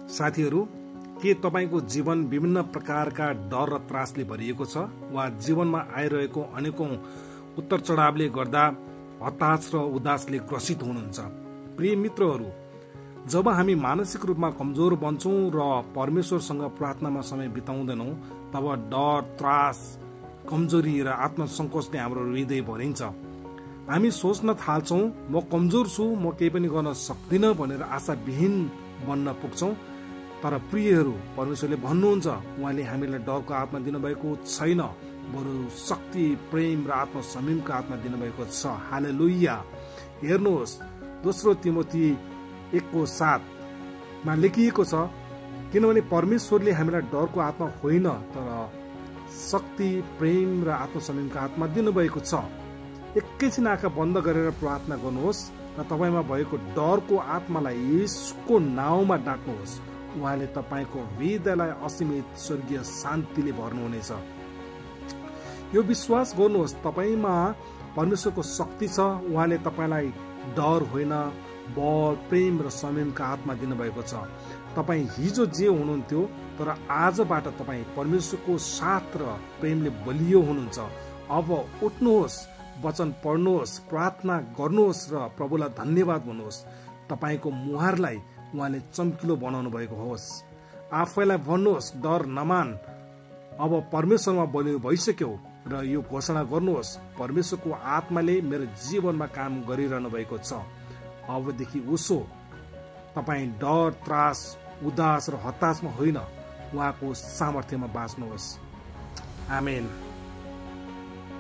साथीहरू, के तपाईको जीवन विभिन्न प्रकारका डर र त्रासले भरिएको छ वा जीवनमा आइरहेको अनेकौं उत्तर चढावले गर्दा हताश र उदासले ग्रसित हुनुहुन्छ? प्रिय मित्रहरू, जब हामी मानसिक रूपमा कमजोर बन्छौं र परमेश्वरसँग प्रार्थनामा समय बिताउँदैनौं, तब डर, त्रास, कमजोरी र आत्मसंकोचले हाम्रो हृदय भरिन्छ। हामी सोच्न थाल्छौं, म कमजोर छु, म केही पनि गर्न सक्दिन भनेर आशाविहीन बन्न पुग्छौं। तर प्रियहरू, परमेश्वरले भन्नुहुन्छ, उहाँले हामीलाई डरको आत्मा दिनुभएको छैन, बरु शक्ति, प्रेम र आत्म संयमको आत्मा दिनुभएको छ। हालेलुया। हेर्नुहोस्, दोस्रो तिमोथी 1:7 मा लेखिएको छ, किनभने परमेश्वरले हामीलाई डरको आत्मा होइन, तर शक्ति, प्रेम र आत्म संयमको आत्मा दिनुभएको छ। एकैछिन आँखा बन्द गरेर प्रार्थना गर्नुहोस् र तपाईमा भएको डरको आत्मालाई यसको नाउँमा डाक्नुहोस्। उहाँले तपाईको हृदयलाई असीमित स्वर्गीय शान्तिले भर्नुहुनेछ। यो विश्वास गर्नुहोस्, तपाईमा परमेश्वरको शक्ति छ। उहाँले तपाईलाई डर होइन, बल, प्रेम र संयमको आत्मा दिनुभएको छ। तपाई हिजो जे हुनुहुन्थ्यो, तर आजबाट तपाई परमेश्वरको साथ र प्रेमले बलियो हुनुहुन्छ। अब उठ्नुहोस्, वचन पढ्नुहोस्, प्रार्थना गर्नुहोस् र प्रभुलाई धन्यवाद भन्नुहोस्। तपाईको मुहारलाई उहाँले चम्किलो बनाउनु भएको होस्। आफैलाई भन्नुहोस्, डर नमान, अब परमेश्वरमा बलियो भइसक्यो। र यो घोषणा गर्नुहोस्, परमेश्वरको आत्माले मेरो जीवनमा काम गरिरहनु भएको छ। अबदेखि उसो तपाई डर, त्रास, उदास र हताशमा होइन, उहाँको सामर्थ्यमा बाँच्नुहोस्। आमेन।